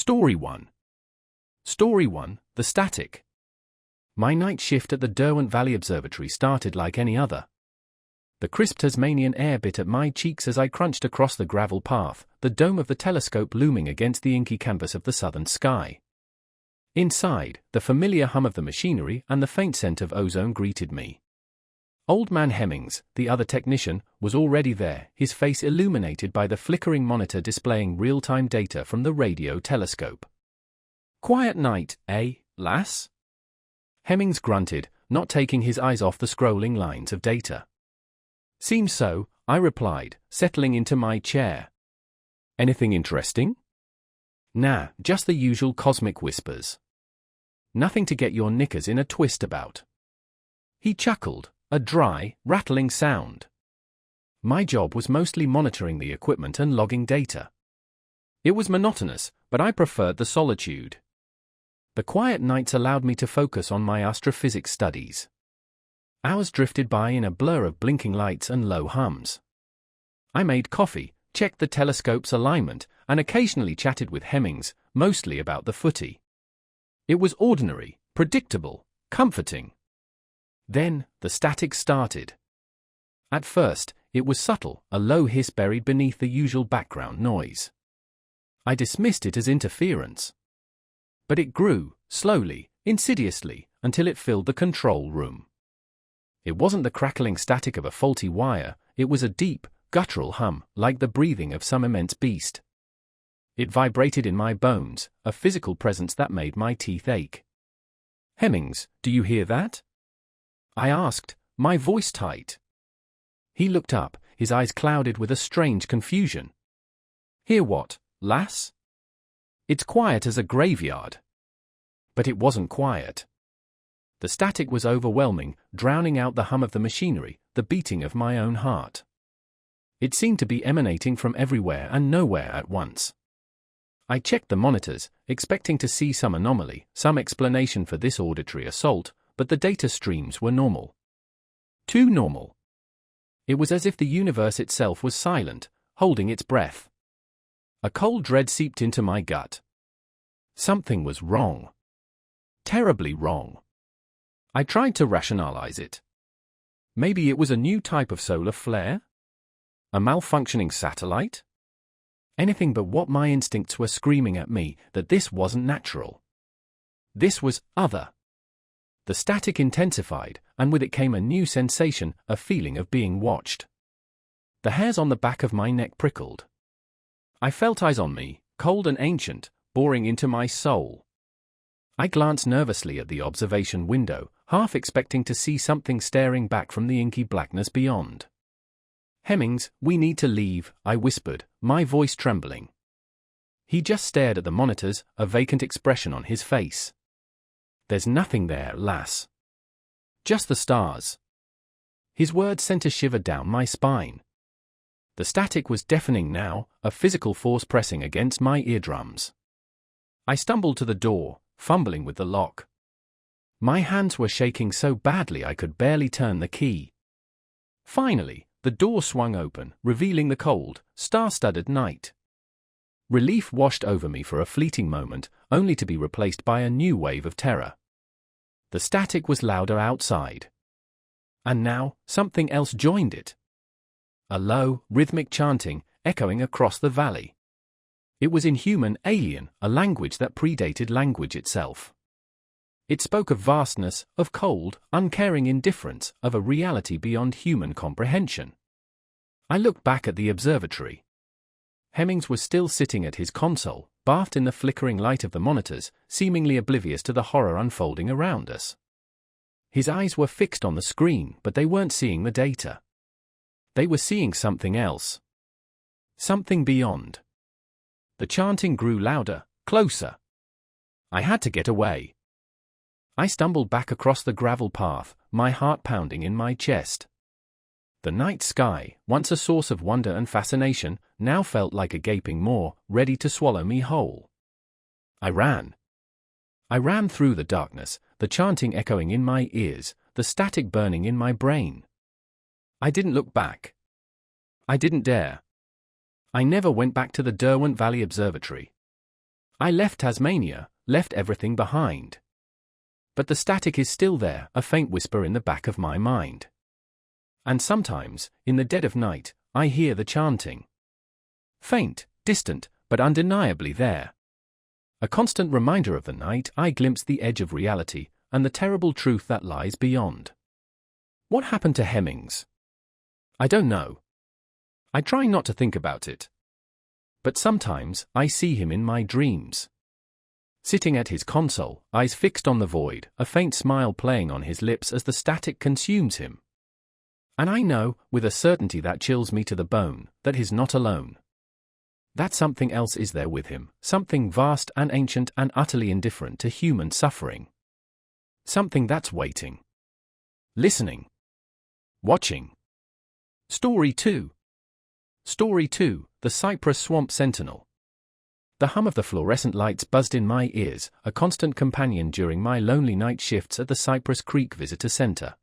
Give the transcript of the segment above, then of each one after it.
Story 1. Story 1, The Static. My night shift at the Derwent Valley Observatory started like any other. The crisp Tasmanian air bit at my cheeks as I crunched across the gravel path, the dome of the telescope looming against the inky canvas of the southern sky. Inside, the familiar hum of the machinery and the faint scent of ozone greeted me. Old man Hemmings, the other technician, was already there, his face illuminated by the flickering monitor displaying real-time data from the radio telescope. "Quiet night, eh, lass?" Hemmings grunted, not taking his eyes off the scrolling lines of data. "Seems so," I replied, settling into my chair. "Anything interesting?" "Nah, just the usual cosmic whispers. Nothing to get your knickers in a twist about." He chuckled, a dry, rattling sound. My job was mostly monitoring the equipment and logging data. It was monotonous, but I preferred the solitude. The quiet nights allowed me to focus on my astrophysics studies. Hours drifted by in a blur of blinking lights and low hums. I made coffee, checked the telescope's alignment, and occasionally chatted with Hemmings, mostly about the footy. It was ordinary, predictable, comforting. Then, the static started. At first, it was subtle, a low hiss buried beneath the usual background noise. I dismissed it as interference. But it grew, slowly, insidiously, until it filled the control room. It wasn't the crackling static of a faulty wire, it was a deep, guttural hum, like the breathing of some immense beast. It vibrated in my bones, a physical presence that made my teeth ache. "Hemmings, do you hear that?" I asked, my voice tight. He looked up, his eyes clouded with a strange confusion. "Hear what, lass?" "It's quiet as a graveyard." But it wasn't quiet. The static was overwhelming, drowning out the hum of the machinery, the beating of my own heart. It seemed to be emanating from everywhere and nowhere at once. I checked the monitors, expecting to see some anomaly, some explanation for this auditory assault, but the data streams were normal. Too normal. It was as if the universe itself was silent, holding its breath. A cold dread seeped into my gut. Something was wrong. Terribly wrong. I tried to rationalize it. Maybe it was a new type of solar flare? A malfunctioning satellite? Anything but what my instincts were screaming at me, that this wasn't natural. This was other. The static intensified, and with it came a new sensation, a feeling of being watched. The hairs on the back of my neck prickled. I felt eyes on me, cold and ancient, boring into my soul. I glanced nervously at the observation window, half expecting to see something staring back from the inky blackness beyond. "Hemmings, we need to leave," I whispered, my voice trembling. He just stared at the monitors, a vacant expression on his face. "There's nothing there, lass. Just the stars." His words sent a shiver down my spine. The static was deafening now, a physical force pressing against my eardrums. I stumbled to the door, fumbling with the lock. My hands were shaking so badly I could barely turn the key. Finally, the door swung open, revealing the cold, star-studded night. Relief washed over me for a fleeting moment, only to be replaced by a new wave of terror. The static was louder outside. And now, something else joined it. A low, rhythmic chanting, echoing across the valley. It was inhuman, alien, a language that predated language itself. It spoke of vastness, of cold, uncaring indifference, of a reality beyond human comprehension. I looked back at the observatory. Hemmings was still sitting at his console, bathed in the flickering light of the monitors, seemingly oblivious to the horror unfolding around us. His eyes were fixed on the screen, but they weren't seeing the data. They were seeing something else. Something beyond. The chanting grew louder, closer. I had to get away. I stumbled back across the gravel path, my heart pounding in my chest. The night sky, once a source of wonder and fascination, now felt like a gaping maw, ready to swallow me whole. I ran. I ran through the darkness, the chanting echoing in my ears, the static burning in my brain. I didn't look back. I didn't dare. I never went back to the Derwent Valley Observatory. I left Tasmania, left everything behind. But the static is still there, a faint whisper in the back of my mind. And sometimes, in the dead of night, I hear the chanting. Faint, distant, but undeniably there. A constant reminder of the night I glimpsed the edge of reality, and the terrible truth that lies beyond. What happened to Hemmings? I don't know. I try not to think about it. But sometimes, I see him in my dreams. Sitting at his console, eyes fixed on the void, a faint smile playing on his lips as the static consumes him. And I know, with a certainty that chills me to the bone, that he's not alone. That something else is there with him, something vast and ancient and utterly indifferent to human suffering. Something that's waiting. Listening. Watching. Story 2. Story 2, The Cypress Swamp Sentinel. The hum of the fluorescent lights buzzed in my ears, a constant companion during my lonely night shifts at the Cypress Creek Visitor Center.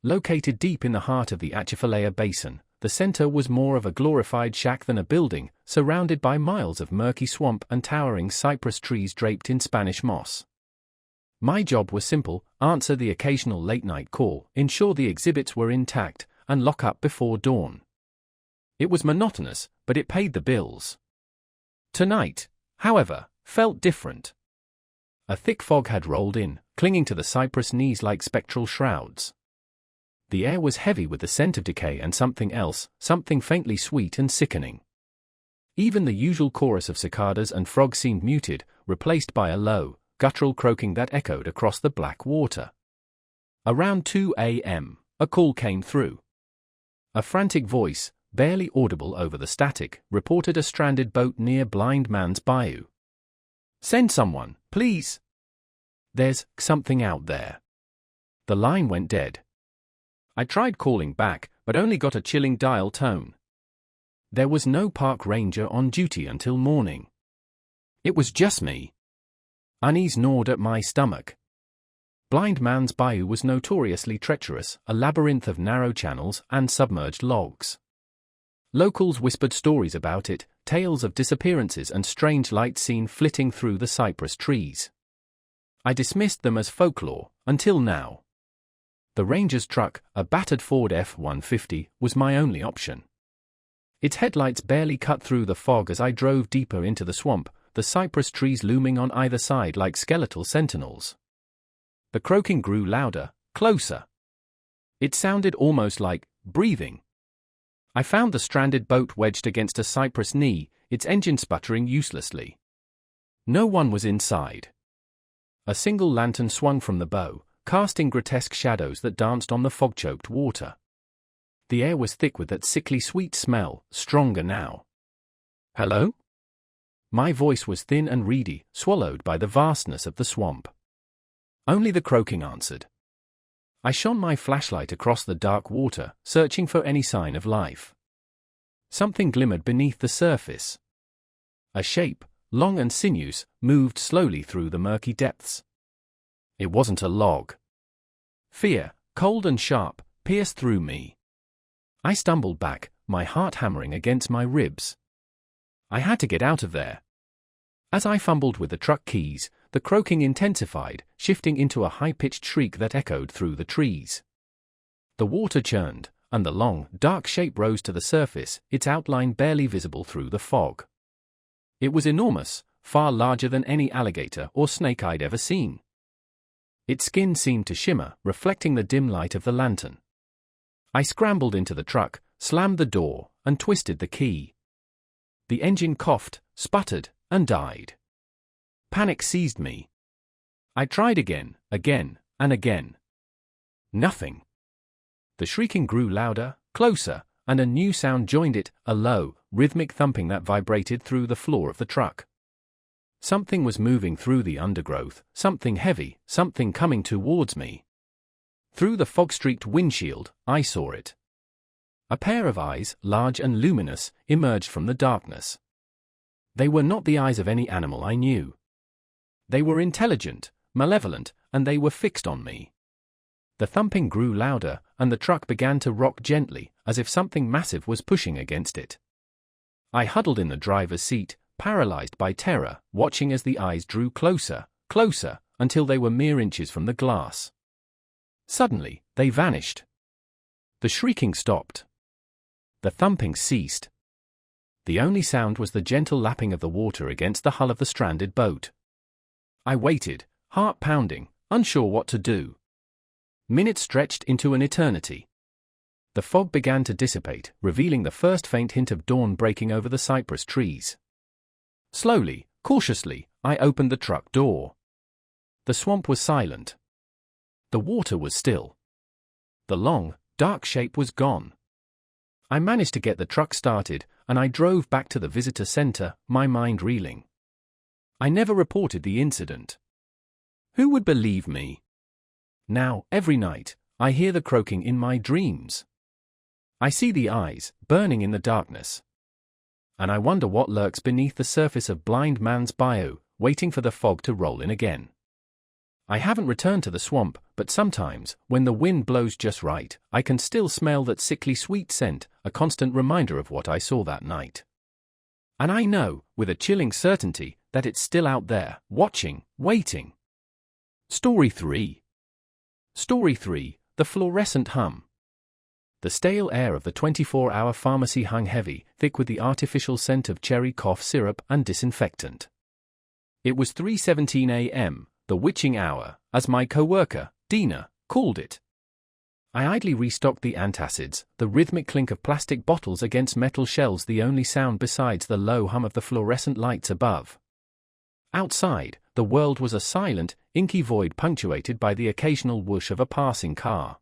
Located deep in the heart of the Atchafalaya Basin, the center was more of a glorified shack than a building, surrounded by miles of murky swamp and towering cypress trees draped in Spanish moss. My job was simple: answer the occasional late-night call, ensure the exhibits were intact, and lock up before dawn. It was monotonous, but it paid the bills. Tonight, however, felt different. A thick fog had rolled in, clinging to the cypress knees like spectral shrouds. The air was heavy with the scent of decay and something else, something faintly sweet and sickening. Even the usual chorus of cicadas and frogs seemed muted, replaced by a low, guttural croaking that echoed across the black water. Around 2 a.m., a call came through. A frantic voice, barely audible over the static, reported a stranded boat near Blind Man's Bayou. "Send someone, please. There's something out there." The line went dead. I tried calling back, but only got a chilling dial tone. There was no park ranger on duty until morning. It was just me. Unease gnawed at my stomach. Blind Man's Bayou was notoriously treacherous, a labyrinth of narrow channels and submerged logs. Locals whispered stories about it, tales of disappearances and strange lights seen flitting through the cypress trees. I dismissed them as folklore, until now. The ranger's truck, a battered Ford F-150, was my only option. Its headlights barely cut through the fog as I drove deeper into the swamp, the cypress trees looming on either side like skeletal sentinels. The croaking grew louder, closer. It sounded almost like breathing. I found the stranded boat wedged against a cypress knee, its engine sputtering uselessly. No one was inside. A single lantern swung from the bow, casting grotesque shadows that danced on the fog-choked water. The air was thick with that sickly sweet smell, stronger now. "Hello?" My voice was thin and reedy, swallowed by the vastness of the swamp. Only the croaking answered. I shone my flashlight across the dark water, searching for any sign of life. Something glimmered beneath the surface. A shape, long and sinuous, moved slowly through the murky depths. It wasn't a log. Fear, cold and sharp, pierced through me. I stumbled back, my heart hammering against my ribs. I had to get out of there. As I fumbled with the truck keys, the croaking intensified, shifting into a high-pitched shriek that echoed through the trees. The water churned, and the long, dark shape rose to the surface, its outline barely visible through the fog. It was enormous, far larger than any alligator or snake I'd ever seen. Its skin seemed to shimmer, reflecting the dim light of the lantern. I scrambled into the truck, slammed the door, and twisted the key. The engine coughed, sputtered, and died. Panic seized me. I tried again, and again. Nothing. The shrieking grew louder, closer, and a new sound joined it, a low, rhythmic thumping that vibrated through the floor of the truck. Something was moving through the undergrowth, something heavy, something coming towards me. Through the fog-streaked windshield, I saw it. A pair of eyes, large and luminous, emerged from the darkness. They were not the eyes of any animal I knew. They were intelligent, malevolent, and they were fixed on me. The thumping grew louder, and the truck began to rock gently, as if something massive was pushing against it. I huddled in the driver's seat, paralyzed by terror, watching as the eyes drew closer, closer, until they were mere inches from the glass. Suddenly, they vanished. The shrieking stopped. The thumping ceased. The only sound was the gentle lapping of the water against the hull of the stranded boat. I waited, heart pounding, unsure what to do. Minutes stretched into an eternity. The fog began to dissipate, revealing the first faint hint of dawn breaking over the cypress trees. Slowly, cautiously, I opened the truck door. The swamp was silent. The water was still. The long, dark shape was gone. I managed to get the truck started, and I drove back to the visitor center, my mind reeling. I never reported the incident. Who would believe me? Now, every night, I hear the croaking in my dreams. I see the eyes, burning in the darkness. And I wonder what lurks beneath the surface of Blind Man's Bayou, waiting for the fog to roll in again. I haven't returned to the swamp, but sometimes, when the wind blows just right, I can still smell that sickly sweet scent, a constant reminder of what I saw that night. And I know, with a chilling certainty, that it's still out there, watching, waiting. Story 3. Story 3, The Fluorescent Hum. The stale air of the 24-hour pharmacy hung heavy, thick with the artificial scent of cherry cough syrup and disinfectant. It was 3:17 a.m., the witching hour, as my co-worker, Dina, called it. I idly restocked the antacids, the rhythmic clink of plastic bottles against metal shelves the only sound besides the low hum of the fluorescent lights above. Outside, the world was a silent, inky void punctuated by the occasional whoosh of a passing car.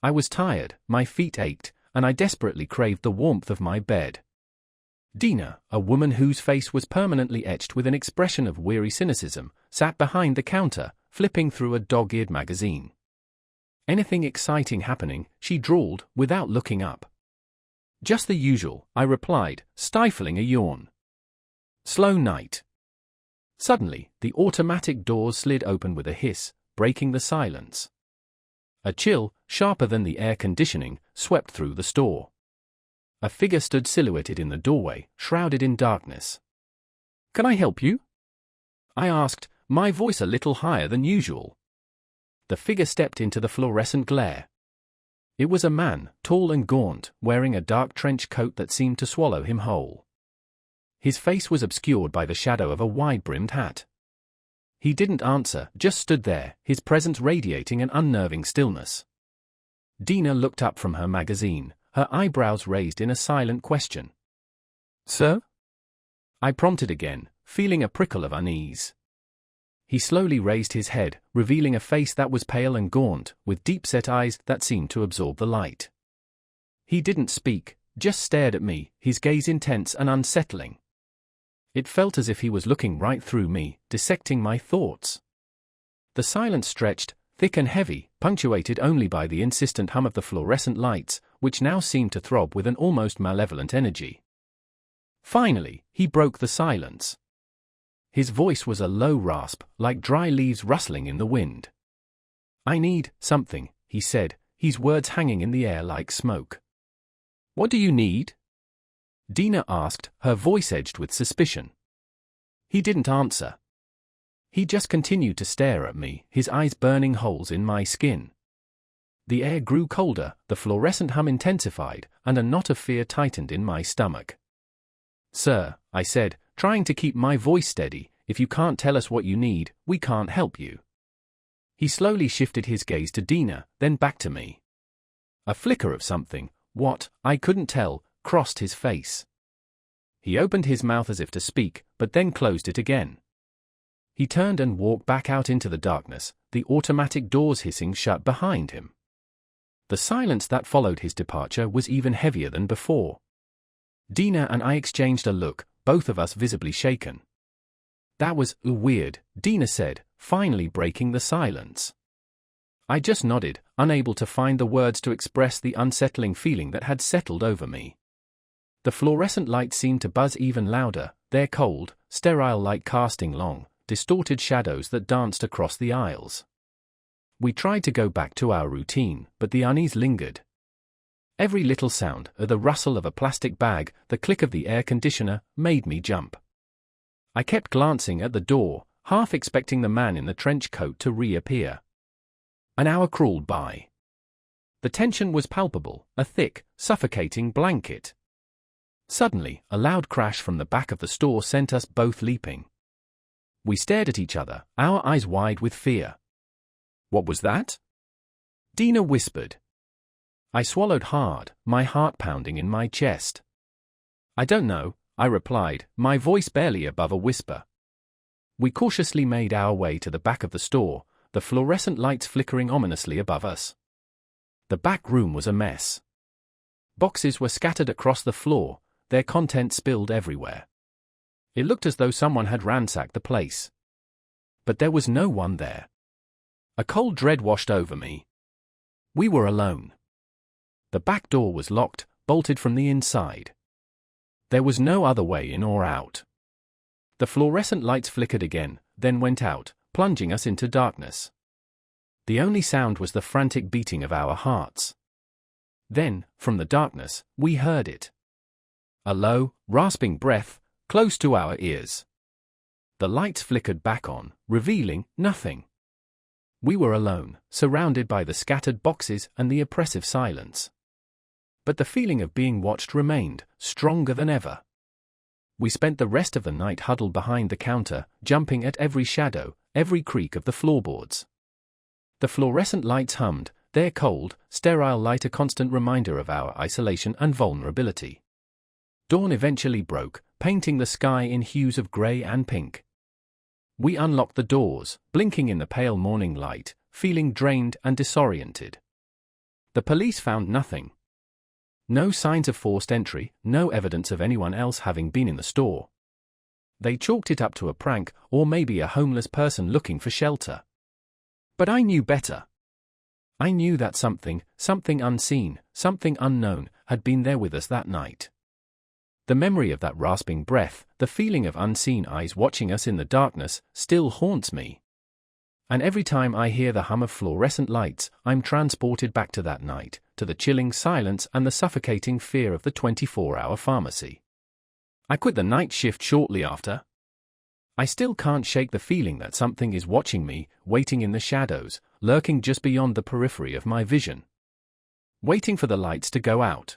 I was tired, my feet ached, and I desperately craved the warmth of my bed. Dina, a woman whose face was permanently etched with an expression of weary cynicism, sat behind the counter, flipping through a dog-eared magazine. Anything exciting happening, she drawled, without looking up. Just the usual, I replied, stifling a yawn. Slow night. Suddenly, the automatic doors slid open with a hiss, breaking the silence. A chill, sharper than the air conditioning, swept through the store. A figure stood silhouetted in the doorway, shrouded in darkness. "Can I help you?" I asked, my voice a little higher than usual. The figure stepped into the fluorescent glare. It was a man, tall and gaunt, wearing a dark trench coat that seemed to swallow him whole. His face was obscured by the shadow of a wide-brimmed hat. He didn't answer, just stood there, his presence radiating an unnerving stillness. Dina looked up from her magazine, her eyebrows raised in a silent question. "Sir?" I prompted again, feeling a prickle of unease. He slowly raised his head, revealing a face that was pale and gaunt, with deep-set eyes that seemed to absorb the light. He didn't speak, just stared at me, his gaze intense and unsettling. It felt as if he was looking right through me, dissecting my thoughts. The silence stretched, thick and heavy, punctuated only by the insistent hum of the fluorescent lights, which now seemed to throb with an almost malevolent energy. Finally, he broke the silence. His voice was a low rasp, like dry leaves rustling in the wind. "I need something," he said, his words hanging in the air like smoke. "What do you need?" Dina asked, her voice edged with suspicion. He didn't answer. He just continued to stare at me, his eyes burning holes in my skin. The air grew colder, the fluorescent hum intensified, and a knot of fear tightened in my stomach. "Sir," I said, trying to keep my voice steady, "if you can't tell us what you need, we can't help you." He slowly shifted his gaze to Dina, then back to me. A flicker of something, what, I couldn't tell, crossed his face. He opened his mouth as if to speak, but then closed it again. He turned and walked back out into the darkness, the automatic doors hissing shut behind him. The silence that followed his departure was even heavier than before. Dina and I exchanged a look, both of us visibly shaken. "That was weird," Dina said, finally breaking the silence. I just nodded, unable to find the words to express the unsettling feeling that had settled over me. The fluorescent lights seemed to buzz even louder, their cold, sterile light casting long, distorted shadows that danced across the aisles. We tried to go back to our routine, but the unease lingered. Every little sound, the rustle of a plastic bag, the click of the air conditioner, made me jump. I kept glancing at the door, half expecting the man in the trench coat to reappear. An hour crawled by. The tension was palpable, a thick, suffocating blanket. Suddenly, a loud crash from the back of the store sent us both leaping. We stared at each other, our eyes wide with fear. "What was that?" Dina whispered. I swallowed hard, my heart pounding in my chest. "I don't know," I replied, my voice barely above a whisper. We cautiously made our way to the back of the store, the fluorescent lights flickering ominously above us. The back room was a mess. Boxes were scattered across the floor, their contents spilled everywhere. It looked as though someone had ransacked the place. But there was no one there. A cold dread washed over me. We were alone. The back door was locked, bolted from the inside. There was no other way in or out. The fluorescent lights flickered again, then went out, plunging us into darkness. The only sound was the frantic beating of our hearts. Then, from the darkness, we heard it. A low, rasping breath, close to our ears. The lights flickered back on, revealing nothing. We were alone, surrounded by the scattered boxes and the oppressive silence. But the feeling of being watched remained, stronger than ever. We spent the rest of the night huddled behind the counter, jumping at every shadow, every creak of the floorboards. The fluorescent lights hummed, their cold, sterile light a constant reminder of our isolation and vulnerability. Dawn eventually broke, painting the sky in hues of grey and pink. We unlocked the doors, blinking in the pale morning light, feeling drained and disoriented. The police found nothing. No signs of forced entry, no evidence of anyone else having been in the store. They chalked it up to a prank, or maybe a homeless person looking for shelter. But I knew better. I knew that something unseen, something unknown, had been there with us that night. The memory of that rasping breath, the feeling of unseen eyes watching us in the darkness, still haunts me. And every time I hear the hum of fluorescent lights, I'm transported back to that night, to the chilling silence and the suffocating fear of the 24-hour pharmacy. I quit the night shift shortly after. I still can't shake the feeling that something is watching me, waiting in the shadows, lurking just beyond the periphery of my vision. Waiting for the lights to go out.